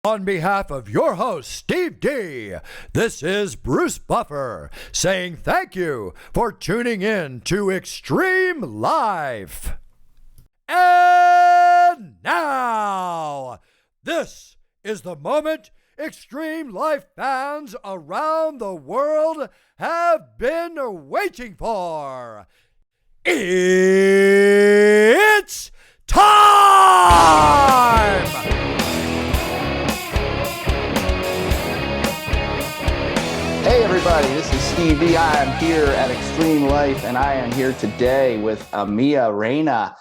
On behalf of your host, Steve D, this is Bruce Buffer saying thank you for tuning in to Xtreme Lyfe. And now, this is the moment Xtreme Lyfe fans around the world have been waiting for. It's time! Hey everybody, this is Steve D. I am here at Xtreme Lyfe, and I am here today with Amea, Rayna,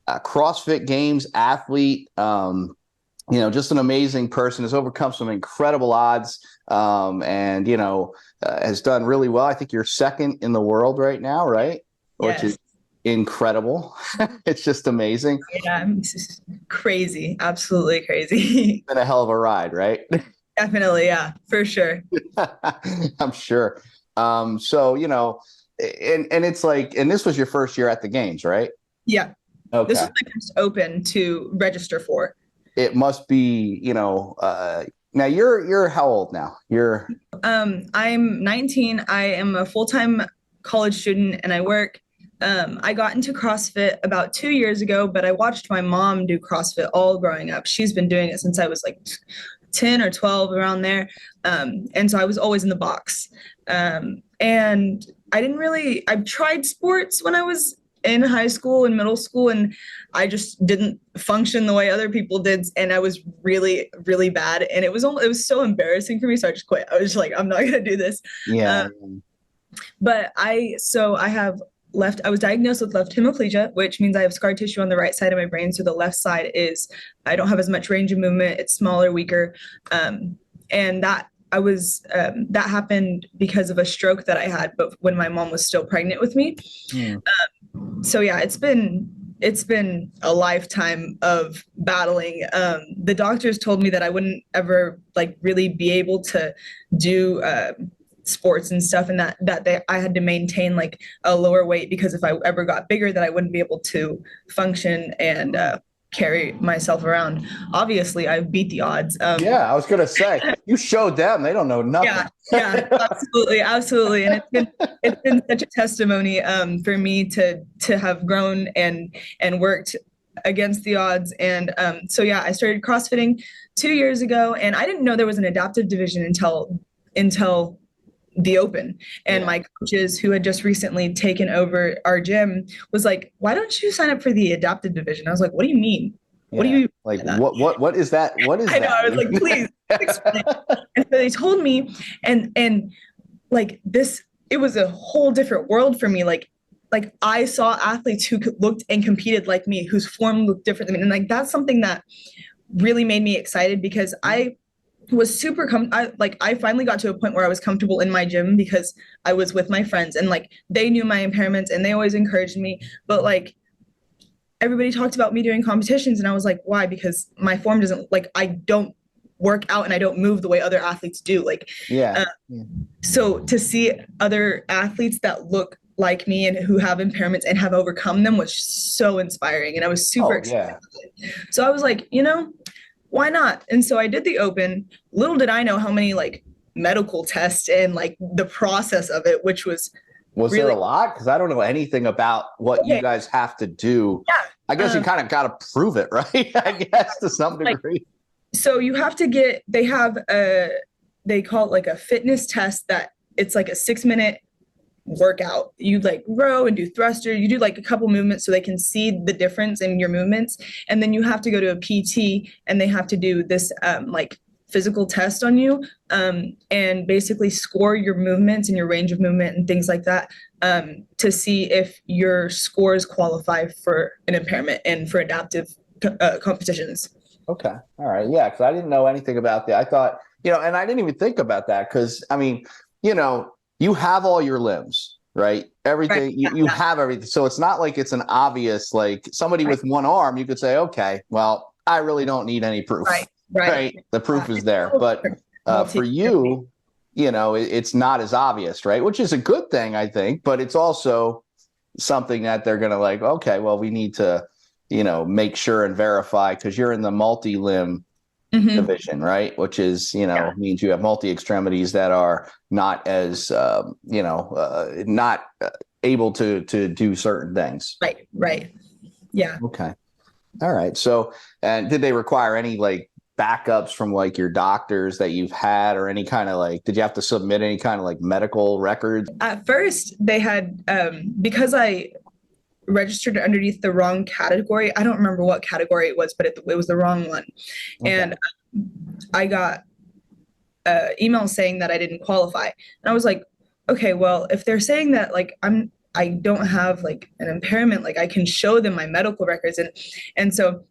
a CrossFit Games athlete, just an amazing person, has overcome some incredible odds, and has done really well. I think you're second in the world right now, right? Yes. Which is incredible. It's just amazing. Yeah, it's crazy. Absolutely crazy. It's been a hell of a ride, right? Definitely, yeah, for sure. I'm sure. And it's like, and this was your first year at the games, right? Yeah. Okay. This was my first open to register for. It must be, now you're how old now? I'm 19. I am a full-time college student and I work. I got into CrossFit about 2 years ago, but I watched my mom do CrossFit all growing up. She's been doing it since I was like 10 or 12, around there. And so I was always in the box. And I've tried sports when I was in high school and middle school, and I just didn't function the way other people did. And I was really, really bad. And it was so embarrassing for me. So I just quit. I was just like, I'm not going to do this. Yeah. But I was diagnosed with left hemiplegia, which means I have scar tissue on the right side of my brain. So the left side I don't have as much range of movement. It's smaller, weaker. And that happened because of a stroke that I had, but when my mom was still pregnant with me. So yeah, it's been a lifetime of battling. The doctors told me that I wouldn't ever really be able to do sports and stuff, and I had to maintain a lower weight, because if I ever got bigger, that I wouldn't be able to function and carry myself around. Obviously, I beat the odds. Yeah, I was gonna say, you showed them; they don't know nothing. Yeah, absolutely, and it's been such a testimony for me to have grown and worked against the odds. And so yeah, I started CrossFitting 2 years ago, and I didn't know there was an adaptive division until the open. And my coaches, who had just recently taken over our gym, was like, why don't you sign up for the adaptive division? I was like, what do you mean? What do you mean? Like, what is that? What is I know, that? I was like, please explain. And so they told me, and this, it was a whole different world for me. Like I saw athletes who looked and competed like me, whose form looked different than me. And that's something that really made me excited, because I was super I finally got to a point where I was comfortable in my gym, because I was with my friends, and they knew my impairments and they always encouraged me. But everybody talked about me doing competitions, and I was like, why? Because my form doesn't, I don't work out and I don't move the way other athletes do. So to see other athletes that look like me and who have impairments and have overcome them was so inspiring, and I was super excited. So I was like, why not? And so I did the open. Little did I know how many medical tests and the process of it, which was really, there a lot? Because I don't know anything about what you guys have to do. Yeah. I guess you kind of got to prove it, right? I guess to some degree. So you have to they call it a fitness test, that it's a 6-minute workout. You row and do thruster. You do a couple movements so they can see the difference in your movements. And then you have to go to a PT, and they have to do this physical test on you, and basically score your movements and your range of movement and things like that, to see if your scores qualify for an impairment and for adaptive competitions. Okay. All right. Yeah. Because I didn't know anything about that. I thought, and I didn't even think about that, because you have all your limbs, right? Everything, right. You have everything. So it's not like it's an obvious, somebody with one arm, you could say, okay, well, I really don't need any proof. Right. The proof is there. But for you, it's not as obvious, right? Which is a good thing, I think, but it's also something that they're going to okay, well, we need to, make sure and verify, because you're in the multi-limb division, right? Which is, means you have multi-extremities that are not as, not able to do certain things. Right. Yeah. Okay. All right. So, and did they require any like backups from like your doctors that you've had, or any kind of like, did you have to submit any kind of like medical records? At first, they had, because I registered underneath the wrong category. I don't remember what category it was, but it was the wrong one. Okay. And I got emails saying that I didn't qualify. And I was like, okay, well, if they're saying that like I don't have like an impairment, like I can show them my medical records. And so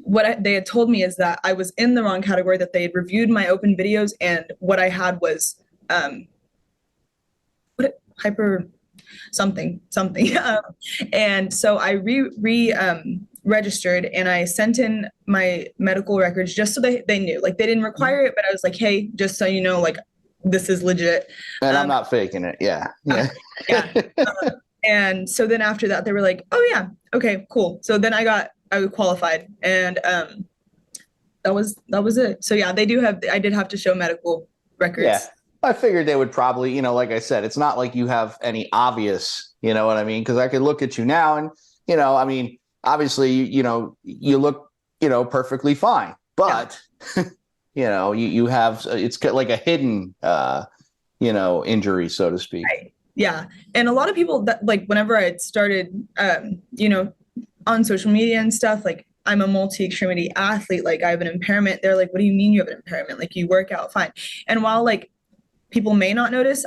what they had told me is that I was in the wrong category, that they had reviewed my open videos, and what I had was hyper something. And so I registered, and I sent in my medical records just so they knew, like they didn't require it, but I was like, hey, just so you know, like this is legit. And I'm not faking it. Yeah. And so then after that, they were like, oh yeah, okay, cool. So then I qualified, and that was it. So yeah, I did have to show medical records. Yeah. I figured they would probably, like I said, it's not like you have any obvious, you know what I mean? Because I could look at you now and, I mean, obviously, you look, perfectly fine, but, you have, it's like a hidden, injury, so to speak. Right. Yeah. And a lot of people that like, whenever I started, on social media and stuff, like I'm a multi-extremity athlete, like I have an impairment. They're like, what do you mean you have an impairment? Like you work out fine. And while like people may not notice,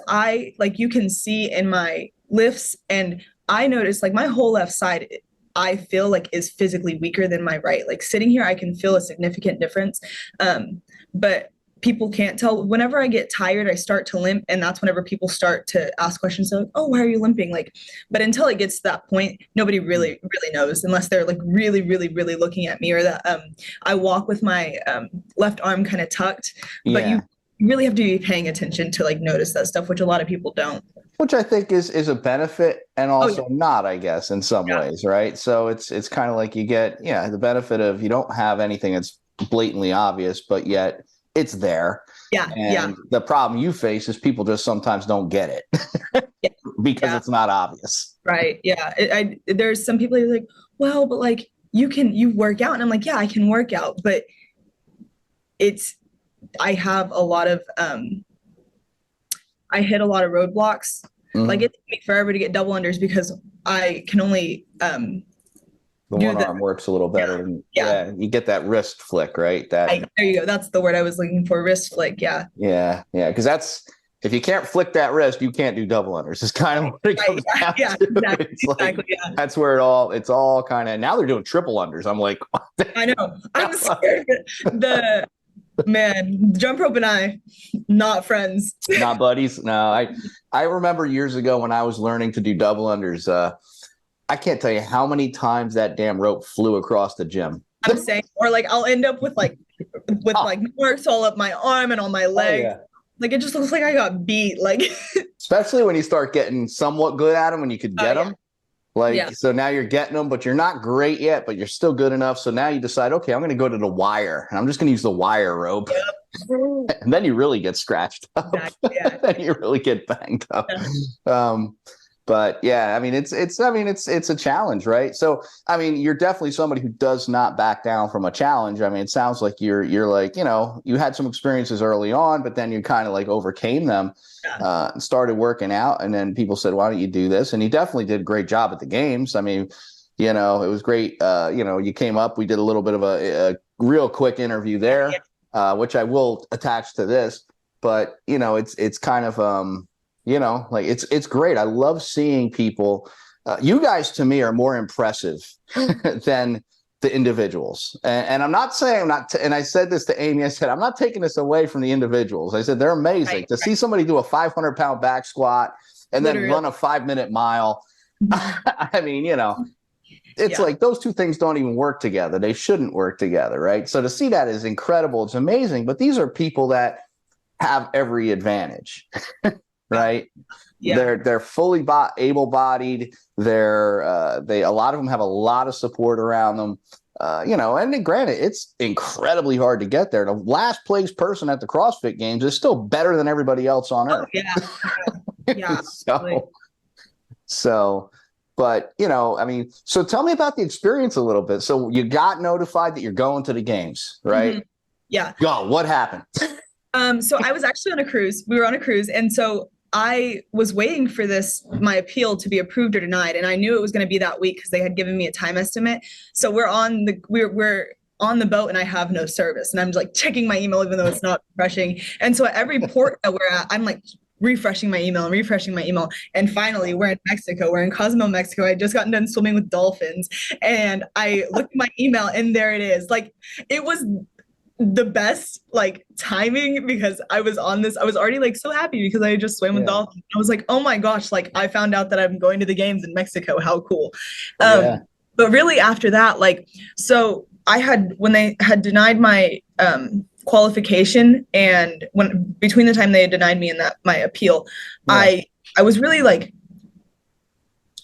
you can see in my lifts, and I notice like my whole left side, I feel like is physically weaker than my right. Like sitting here, I can feel a significant difference. But people can't tell. Whenever I get tired, I start to limp, and that's whenever people start to ask questions. They're like, oh, why are you limping? Like, but until it gets to that point, nobody really knows, unless they're like really looking at me, or that I walk with my left arm kind of tucked. But you really have to be paying attention to like notice that stuff, which a lot of people don't. Which I think is a benefit, and also not, I guess, in some ways, right? So it's kind of like you get, the benefit of you don't have anything that's blatantly obvious, but yet it's there. And the problem you face is people just sometimes don't get it because it's not obvious. Right. Yeah. There's some people who are like, well, but like you work out. And I'm like, yeah, I can work out, but I have a lot of, I hit a lot of roadblocks. Like it took me forever to get double unders because I can only, the one arm works a little better. Yeah. You get that wrist flick, right? There you go. That's the word I was looking for. Wrist flick. Yeah. Yeah. Because if you can't flick that wrist, you can't do double unders. It's kind of what it comes down to. Exactly. That's where it's all kind of, now they're doing triple unders. I'm like, I know. I'm scared. Man, jump rope and I, not friends. Not buddies. No, I remember years ago when I was learning to do double unders, I can't tell you how many times that damn rope flew across the gym. I'm saying, or like I'll end up with like marks all up my arm and on my leg. Like it just looks like I got beat. Like especially when you start getting somewhat good at them, when you could get them. So now you're getting them, but you're not great yet, but you're still good enough. So now you decide, okay, I'm going to go to the wire, and I'm just going to use the wire rope. And then you really get scratched up. Exactly, then you really get banged up. But yeah, I mean, it's a challenge, right? So, I mean, you're definitely somebody who does not back down from a challenge. I mean, it sounds like you're like, you had some experiences early on, but then you kind of like overcame them, and started working out. And then people said, why don't you do this? And you definitely did a great job at the games. I mean, it was great. You came up, we did a little bit of a real quick interview there, which I will attach to this, but it's kind of, it's great. I love seeing people. You guys, to me, are more impressive than the individuals. And I'm not saying and I said this to Amy. I said, I'm not taking this away from the individuals. I said, they're amazing. To see somebody do a 500-pound back squat and then run a 5-minute mile. I mean, it's like those two things don't even work together. They shouldn't work together, right? So to see that is incredible. It's amazing. But these are people that have every advantage. Right. Yeah. They're fully able-bodied. A lot of them have a lot of support around them. and then granted, it's incredibly hard to get there. The last place person at the CrossFit Games is still better than everybody else on earth. Yeah. Yeah. But so tell me about the experience a little bit. So you got notified that you're going to the games, right? Mm-hmm. Yeah. Go. What happened? So I was actually on a cruise. We were on a cruise, and so I was waiting for my appeal to be approved or denied, and I knew it was going to be that week because they had given me a time estimate. So we're on the boat, and I have no service, and I'm just like checking my email even though it's not refreshing. And so at every port that we're at, I'm like refreshing my email. And finally, we're in Mexico. We're in Cozumel, Mexico. I had just gotten done swimming with dolphins, and I looked at my email, and there it is. Like, it was the best like timing because I was already like so happy because I just swam with dolphins. I was like, oh my gosh, like I found out that I'm going to the games in Mexico. How cool. But really after that, like, so when they had denied my qualification, and between the time they had denied me and my appeal, I was really like,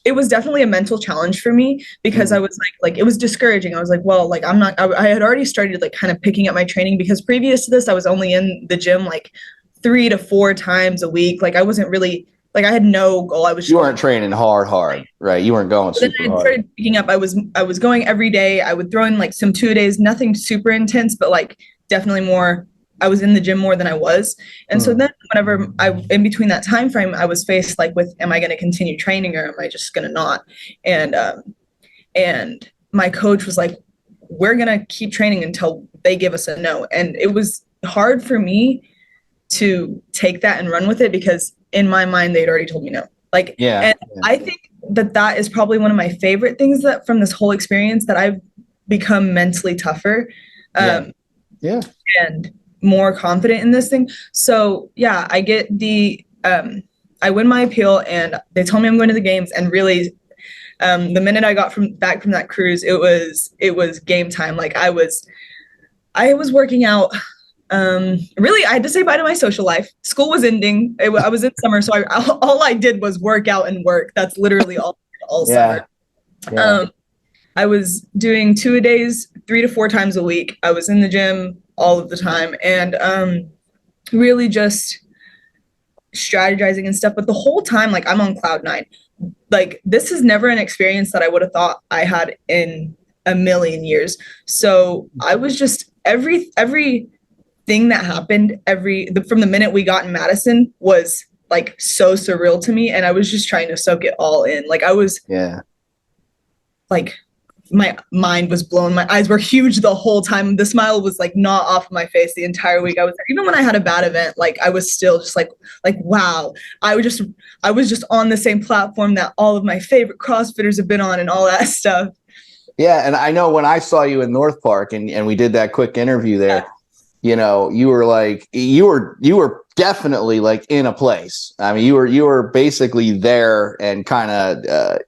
it was definitely a mental challenge for me because I was like, it was discouraging. I was like, well, like, I had already started like kind of picking up my training because previous to this, I was only in the gym like 3 to 4 times a week. Like, I wasn't really, like, I had no goal. You weren't training hard, right? You weren't going super hard. Then I started picking up. I was going every day. I would throw in like some 2-a-days, nothing super intense, but like definitely more. I was in the gym more than I was. And so then whenever in between that time frame, I was faced like with, am I going to continue training or am I just going to not? And my coach was like, we're going to keep training until they give us a no. And it was hard for me to take that and run with it because in my mind, they'd already told me no. Like, I think that is probably one of my favorite things that from this whole experience that I've become mentally tougher. And more confident in this thing. So yeah, I get I win my appeal and they told me I'm going to the games, and really the minute I got back from that cruise, it was game time. Like I was working out. Really, I had to say bye to my social life. School was ending. I was in summer, so all I did was work out and work. That's literally all summer. I was doing 2-a-days, 3 to 4 times a week. I was in the gym all of the time and really just strategizing and stuff. But the whole time, like, I'm on cloud 9. Like, this is never an experience that I would have thought I had in a million years. So I was just everything that happened from the minute we got in Madison was like so surreal to me, and I was just trying to soak it all in. Like, I was like, my mind was blown. My eyes were huge the whole time. The smile was like not off of my face the entire week. I was, even when I had a bad event, like I was still just like, wow, I was just on the same platform that all of my favorite CrossFitters have been on and all that stuff. Yeah. And I know when I saw you in North Park and we did that quick interview there, you know, you were like, you were definitely like in a place. I mean, you were basically there and kind of,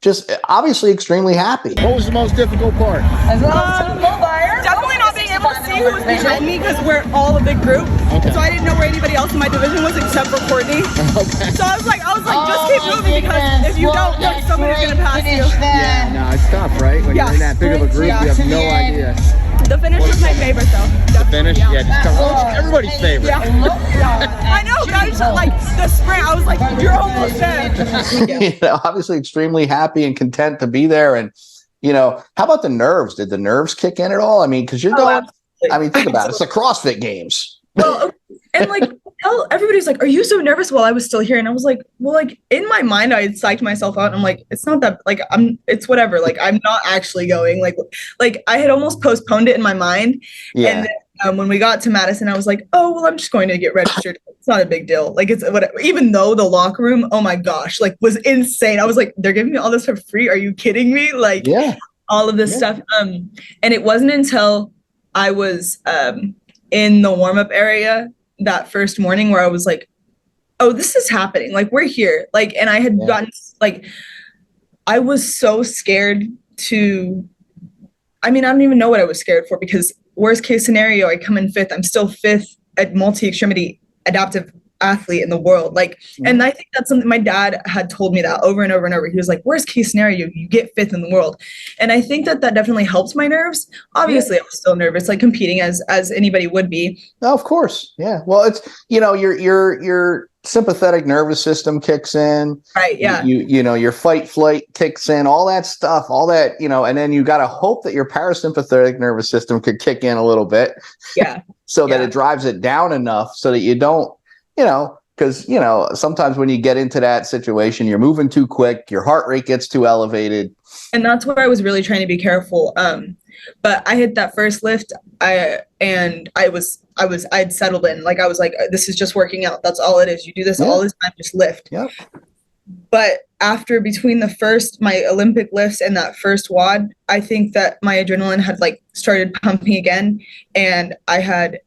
just obviously extremely happy. What was the most difficult part? Definitely not being able to see who was behind me because we're all a big group. Okay. So I didn't know where anybody else in my division was except for Courtney. Okay. So I was like, just keep moving because if you don't look, somebody's gonna pass you. Yeah, no, it's tough, right? When you're in that big of a group, you have no idea. The finish was my favorite, though. The finish, everybody's favorite. Yeah. I know, guys. Like the sprint, I was like, "You're almost there." Obviously, extremely happy and content to be there. And how about the nerves? Did the nerves kick in at all? I mean, because you're going. Absolutely. I mean, think about it. It's the CrossFit Games. Well, and like, everybody's like, "Are you so nervous?" While I was still here, and I was like, "Well, like in my mind, I had psyched myself out. And I'm like, it's not that. Like, it's whatever. Like, I'm not actually going. Like I had almost postponed it in my mind. Yeah. And then, when we got to Madison, I was like, "Oh, well, I'm just going to get registered. It's not a big deal. Like, it's whatever." Even though the locker room, oh my gosh, like was insane. I was like, "They're giving me all this for free? Are you kidding me?" Like, all of this stuff. And it wasn't until I was in the warm-up area that first morning where I was like, oh, this is happening. Like, we're here. Like, and I had gotten like, I was so scared I don't even know what I was scared for because worst case scenario, I come in 5th. I'm still 5th at multi-extremity adaptive athlete in the world. Like, and I think that's something my dad had told me that over and over and over. He was like, worst case scenario, you get fifth in the world. And I think that definitely helps my nerves. Obviously, I was still nervous, like competing as anybody would be. Oh, of course. Yeah. Well, it's, your sympathetic nervous system kicks in. Right. Yeah. Your fight flight kicks in, all that stuff, all that, and then you got to hope that your parasympathetic nervous system could kick in a little bit. Yeah. So that it drives it down enough so that you don't, because, sometimes when you get into that situation, you're moving too quick, your heart rate gets too elevated. And that's where I was really trying to be careful. But I hit that first lift, I'd settled in. Like, I was like, this is just working out. That's all it is. You do this all this time, just lift. Yep. But between my Olympic lifts and that first WOD, I think that my adrenaline had like started pumping again. And I had,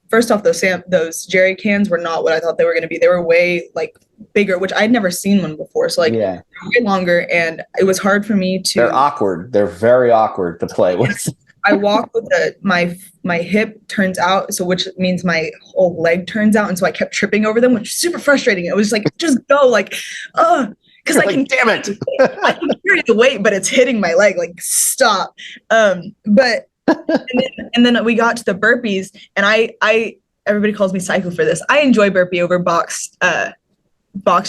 first off, those jerry cans were not what I thought they were going to be. They were way like bigger, which I'd never seen one before. So like way longer. And it was hard for me to. They're awkward. They're very awkward to play with. I walk with my hip turns out, so which means my whole leg turns out, and so I kept tripping over them, which is super frustrating. It was like, just go, like, because I can, damn it, I can carry the weight, but it's hitting my leg, like, stop. But and then we got to the burpees, and I everybody calls me psycho for this. I enjoy burpee over box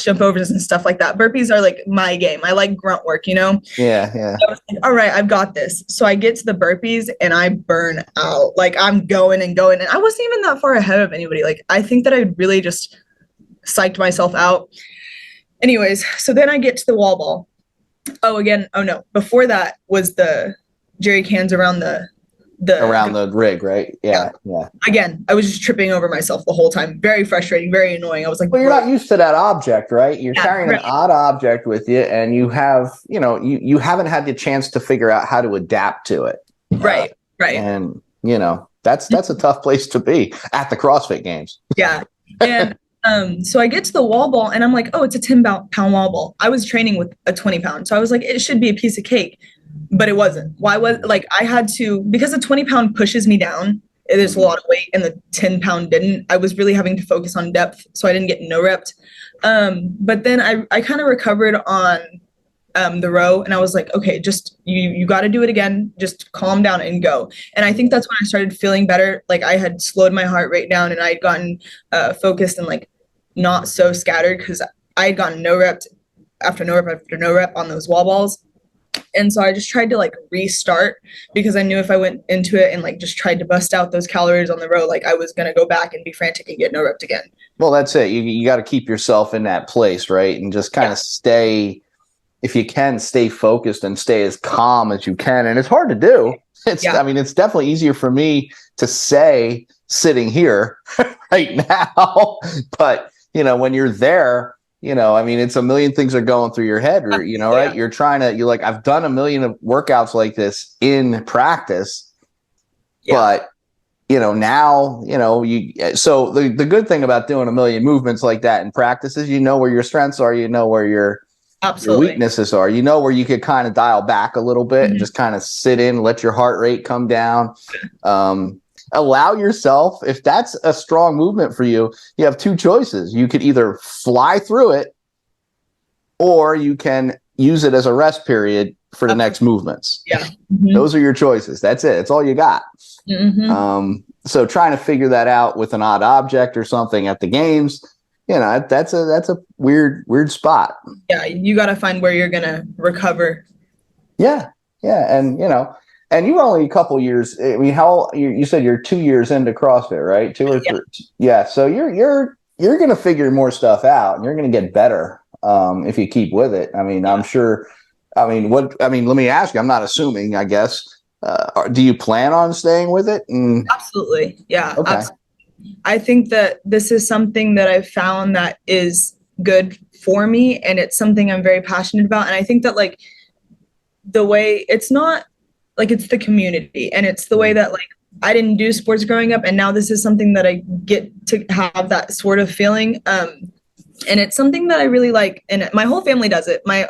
jump overs and stuff like that. Burpees are like my game. I like grunt work, Yeah. So I was like, all right, I've got this. So I get to the burpees and I burn out. Like, I'm going and going, and I wasn't even that far ahead of anybody. Like, I think that I really just psyched myself out. Anyways, so then I get to the wall ball. Oh no, before that was the jerry cans around the rig, right? Yeah. Again, I was just tripping over myself the whole time. Very frustrating, very annoying. I was like, well, you're not used to that object, right? You're carrying an odd object with you, and you have, you haven't had the chance to figure out how to adapt to it. Right. And that's a tough place to be at the CrossFit Games. Yeah. And so I get to the wall ball, and I'm like, oh, it's a 10-pound wall ball. I was training with a 20-pound, so I was like, it should be a piece of cake. But it wasn't. Why was, like, I had to, because the 20-pound pushes me down, there's a lot of weight, and the 10-pound didn't. I was really having to focus on depth, so I didn't get no reps. But then I kind of recovered on the row, and I was like, okay, just you got to do it again. Just calm down and go. And I think that's when I started feeling better. Like, I had slowed my heart rate down, and I had gotten focused and like not so scattered, because I had gotten no rep after no rep after no rep on those wall balls. And so I just tried to like restart, because I knew if I went into it and like just tried to bust out those calories on the row, like I was going to go back and be frantic and get no reps again. Well, that's it. You got to keep yourself in that place, right? And just kind of stay, if you can, stay focused and stay as calm as you can. And it's hard to do. I mean, it's definitely easier for me to say sitting here right now, but when you're there, I mean, it's a million things are going through your head, right? You're like, I've done a million of workouts like this in practice, but, now, so the good thing about doing a million movements like that in practice is, where your strengths are, where your weaknesses are, where you could kind of dial back a little bit and just kind of sit in, let your heart rate come down. Allow yourself, if that's a strong movement for you, you have two choices. You could either fly through it, or you can use it as a rest period for the next movements. Yeah. Those are your choices. That's it. It's all you got. So trying to figure that out with an odd object or something at the games, that's a weird spot. Yeah. You got to find where you're going to recover. Yeah. And, and you're only a couple years. I mean, you said you're 2 years into CrossFit, right? 2 or 3. Yeah. So you're going to figure more stuff out, and you're going to get better if you keep with it. I mean, I'm sure. Let me ask you. I'm not assuming, I guess. Do you plan on staying with it? Absolutely. Yeah. Okay. Absolutely. I think that this is something that I've found that is good for me, and it's something I'm very passionate about. And I think that like the way it's not like, it's the community, and it's the way that like I didn't do sports growing up, and now this is something that I get to have that sort of feeling. And it's something that I really like, and my whole family does it. My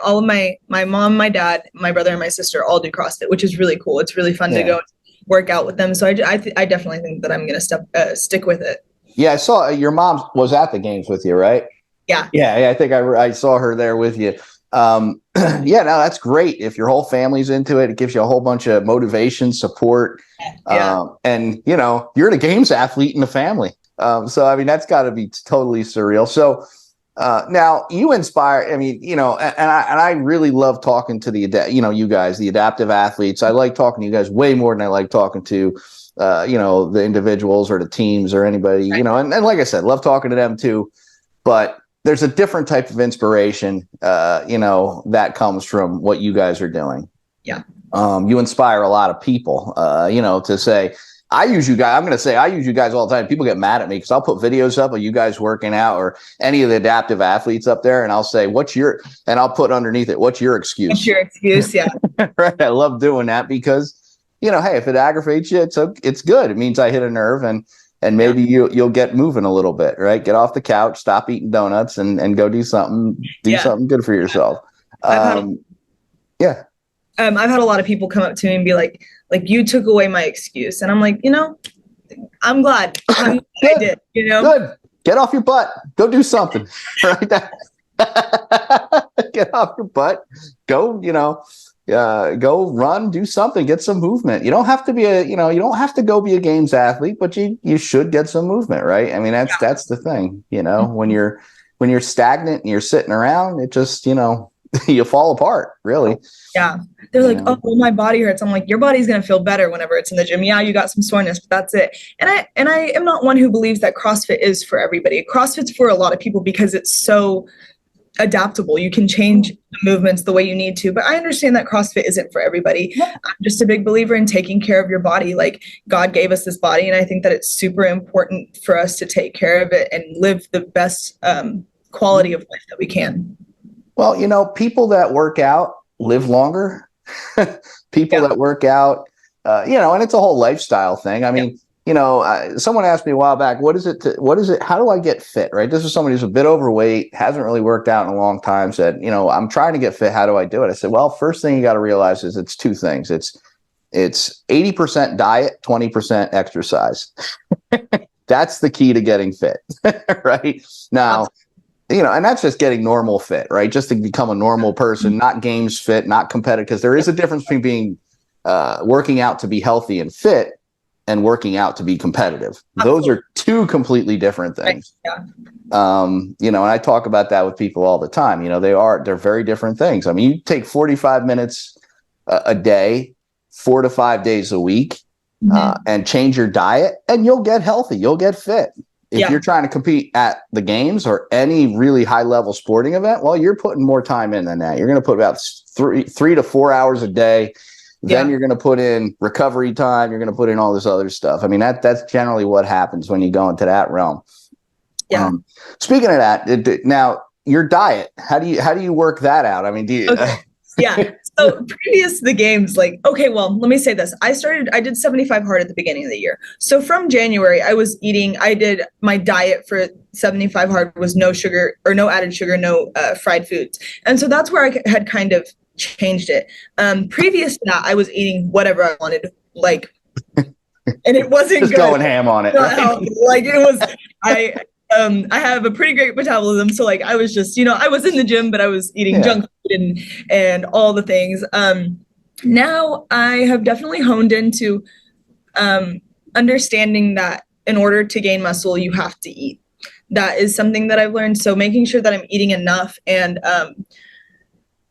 mom, my dad, my brother, and my sister all do CrossFit, which is really cool. It's really fun to go work out with them. So I definitely think that I'm going to stick with it. Yeah, I saw your mom was at the games with you, right? Yeah. Yeah, I think I saw her there with you. Yeah, no, that's great. If your whole family's into it, it gives you a whole bunch of motivation, support. Yeah. And you're the games athlete in the family. So I mean, that's got to be totally surreal. So now you inspire. I mean, and I really love talking to you guys, the adaptive athletes. I like talking to you guys way more than I like talking to, the individuals or the teams or anybody. And like I said, love talking to them too. But there's a different type of inspiration, that comes from what you guys are doing. Yeah. You inspire a lot of people, to say, I use you guys. I'm going to say I use you guys all the time. People get mad at me because I'll put videos up of you guys working out or any of the adaptive athletes up there. And I'll say, and I'll put underneath it, what's your excuse? What's your excuse? Yeah. Right. I love doing that because, hey, if it aggravates you, it's good. It means I hit a nerve and maybe you'll get moving a little bit, right? Get off the couch, stop eating donuts and go do something something good for yourself. Yeah. I've had a lot of people come up to me and be like, you took away my excuse. And I'm like, I'm glad I did, Good. Get off your butt. Go do something. Right. Get off your butt. Go, go run, do something, get some movement. You don't have to be you don't have to go be a games athlete, but you should get some movement, right? I mean, that's the thing, when you're stagnant and you're sitting around, it just, you fall apart, really. Yeah. They're like, oh, well, my body hurts. I'm like, your body's going to feel better whenever it's in the gym. Yeah, you got some soreness, but that's it. And I am not one who believes that CrossFit is for everybody. CrossFit's for a lot of people because it's so adaptable. You can change the movements the way you need to, but I understand that CrossFit isn't for everybody. I'm just a big believer in taking care of your body. Like, God gave us this body, and I think that it's super important for us to take care of it and live the best quality of life that we can. Well, people that work out live longer. People that work out, and it's a whole lifestyle thing. I mean, someone asked me a while back, what is it? How do I get fit? Right. This is somebody who's a bit overweight, hasn't really worked out in a long time, said, I'm trying to get fit. How do I do it? I said, well, first thing you got to realize is it's two things. It's 80% diet, 20% exercise. That's the key to getting fit. Right now. And that's just getting normal fit, right? Just to become a normal person, not games fit, not competitive, because there is a difference between being working out to be healthy and fit and working out to be competitive. Those are two completely different things. Yeah. And I talk about that with people all the time. They're very different things. I mean, you take 45 minutes a day, 4 to 5 days a week, and change your diet, and you'll get healthy. You'll get fit. If you're trying to compete at the games or any really high level sporting event, well, you're putting more time in than that. You're going to put about 3 to 4 hours a day. Then you're going to put in recovery time. You're going to put in all this other stuff. I mean, that's generally what happens when you go into that realm. Yeah. Speaking of that, now your diet, how do you work that out? I mean, do you? Okay. Yeah. So previous to the games, okay, well, let me say this. I did 75 hard at the beginning of the year. So from January, I did my diet for 75 hard was no sugar or no added sugar, no fried foods. And so that's where I had kind of changed it. Previous to that, I was eating whatever I wanted, and it wasn't just good. Going ham on it. Right? It was, I have a pretty great metabolism. So I was just, I was in the gym, but I was eating junk food and all the things. Now I have definitely honed into understanding that in order to gain muscle, you have to eat. That is something that I've learned. So making sure that I'm eating enough. And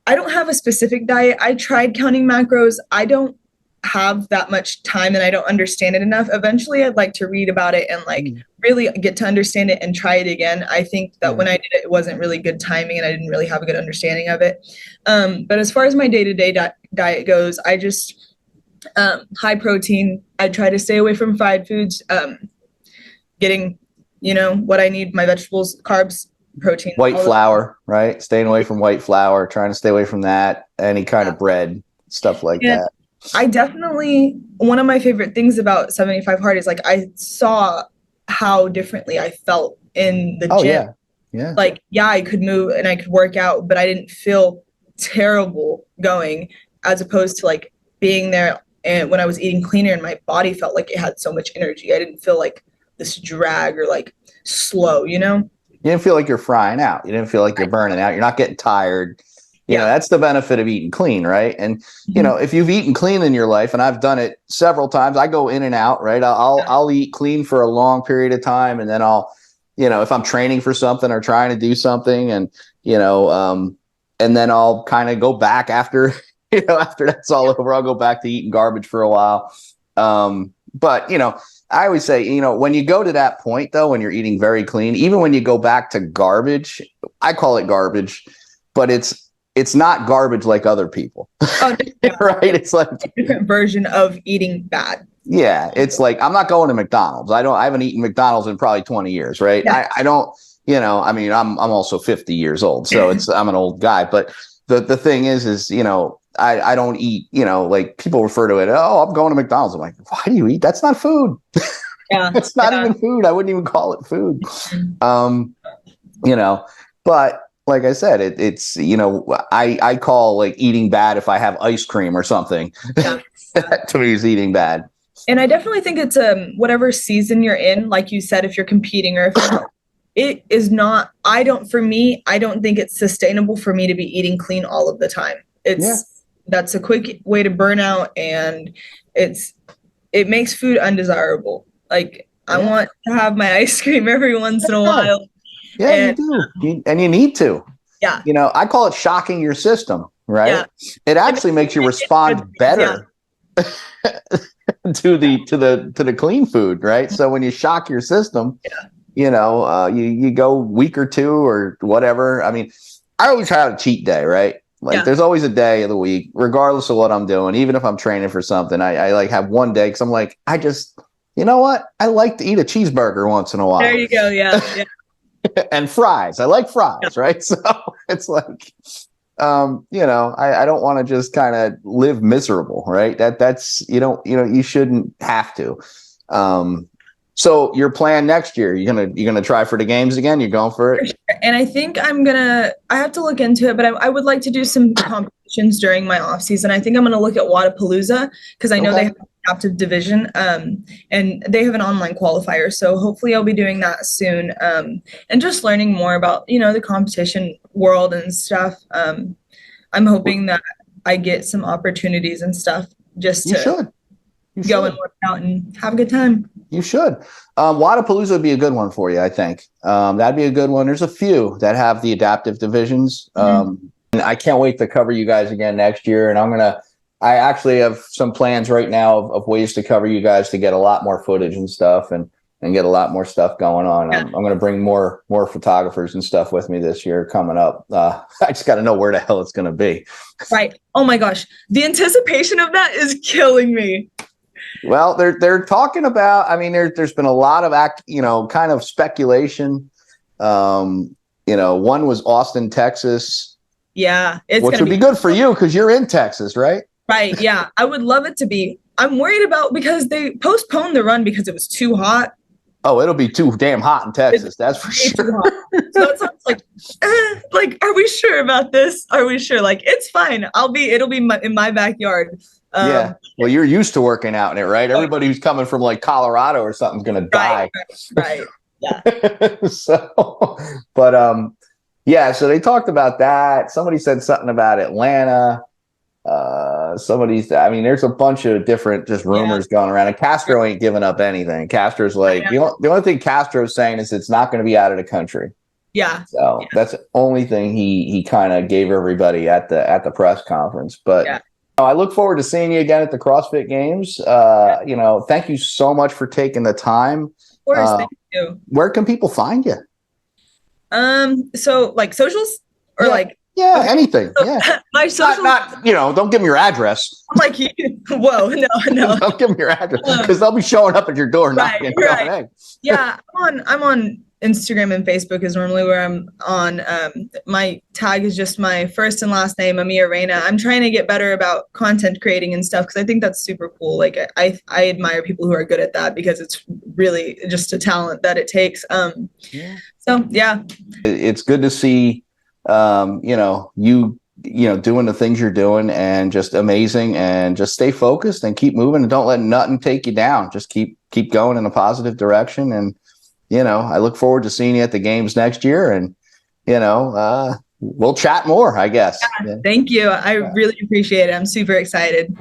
I don't have a specific diet. I tried counting macros. I don't have that much time and I don't understand it enough. Eventually I'd like to read about it and really get to understand it and try it again. I think that when I did it, it wasn't really good timing and I didn't really have a good understanding of it. But as far as my day-to-day diet goes, I just high protein. I try to stay away from fried foods, getting, what I need, my vegetables, carbs, protein. White flour, right? Staying away from white flour, trying to stay away from that, any kind of bread, stuff like that. I definitely, one of my favorite things about 75 Hard is I saw how differently I felt in the gym. Yeah. I could move and I could work out, but I didn't feel terrible going as opposed to being there and when I was eating cleaner and my body felt like it had so much energy. I didn't feel like this drag or like slow, you know? You didn't feel like you're frying out. You didn't feel like you're burning out. You're not getting tired. You know, that's the benefit of eating clean, right? And you know, if you've eaten clean in your life, and I've done it several times, I go in and out, right? I'll eat clean for a long period of time, and then I'll, you know, if I'm training for something or trying to do something, and you know, and then I'll kind of go back after, you know, after that's all over, I'll go back to eating garbage for a while. But you know, I always say, you know, when you go to that point, though, when you're eating very clean, even when you go back to garbage, I call it garbage, but it's not garbage like other people. Oh, yeah. Right? It's like a different version of eating bad. Yeah, it's like I'm not going to McDonald's. I haven't eaten McDonald's in probably 20 years, right? Yeah. I don't, you know, I mean, I'm also 50 years old, so I'm an old guy. But the thing is, you know, I don't eat, you know, like people refer to it, oh, I'm going to McDonald's. I'm like, why do you eat? That's not food. Yeah. It's not even food. I wouldn't even call it food. You know, but like I said, it's, you know, I call like eating bad if I have ice cream or something. Yeah. That to me is eating bad. And I definitely think it's whatever season you're in, like you said, if you're competing or if it is not, I don't think it's sustainable for me to be eating clean all of the time. That's a quick way to burn out, and it makes food undesirable. Like I want to have my ice cream every once in a while. Yeah, and you do. And you need to. Yeah. You know, I call it shocking your system, right? Yeah. It actually makes you respond better to the clean food, right? So when you shock your system, you know, you go week or two or whatever. I mean, I always have a cheat day, right? Like there's always a day of the week, regardless of what I'm doing, even if I'm training for something, I like have one day because I'm like, you know what? I like to eat a cheeseburger once in a while. There you go. Yeah. And fries. I like fries, right? So it's like, you know, I don't want to just kind of live miserable, right? That's you shouldn't have to. So your plan next year, you're gonna try for the games again? You're going for it? For sure. And I think I have to look into it, but I would like to do some competitions during my off season. I think I'm gonna look at Wadapalooza because I know they have an adaptive division, and they have an online qualifier. So hopefully I'll be doing that soon. And just learning more about, you know, the competition world and stuff. I'm hoping that I get some opportunities and stuff just to go and work out and have a good time. You should. Wadapalooza would be a good one for you, I think. That'd be a good one. There's a few that have the adaptive divisions. And I can't wait to cover you guys again next year. And I actually have some plans right now of ways to cover you guys to get a lot more footage and stuff and get a lot more stuff going on. I'm going to bring more photographers and stuff with me this year coming up. I just got to know where the hell it's going to be. Right. Oh my gosh. The anticipation of that is killing me. Well, they're talking about, I mean, there's been a lot of kind of speculation. You know, one was Austin, Texas. Yeah. Which would be good for you because you're in Texas, right? Right. Yeah. I would love it to be. I'm worried about because they postponed the run because it was too hot. Oh, it'll be too damn hot in Texas. That's for sure. So it sounds like, are we sure about this? Are we sure? Like, it's fine. It'll be in my backyard. Yeah. Well, you're used to working out in it, right? Everybody who's coming from like Colorado or something's going to die. Right. Yeah. Yeah. So they talked about that. Somebody said something about Atlanta. There's a bunch of different just rumors going around, and Castro ain't giving up anything. Castro's like, the only thing Castro's saying is it's not going to be out of the country. Yeah. So that's the only thing he kind of gave everybody at the press conference. But I look forward to seeing you again at the CrossFit Games. You know, thank you so much for taking the time. Of course, thank you. Where can people find you? So like socials or anything. Yeah. My social, not don't give them your address. I'm like, whoa, no. Don't give them your address because they'll be showing up at your door knocking. Right. Yeah, I'm on Instagram and Facebook is normally where I'm on. My tag is just my first and last name, Amea Rayna. I'm trying to get better about content creating and stuff because I think that's super cool. Like I admire people who are good at that because it's really just a talent that it takes. So yeah, it's good to see you doing the things you're doing, and just amazing, and just stay focused and keep moving, and don't let nothing take you down. Just keep going in a positive direction. And, I look forward to seeing you at the games next year, and, we'll chat more, I guess. Thank you. I really appreciate it. I'm super excited.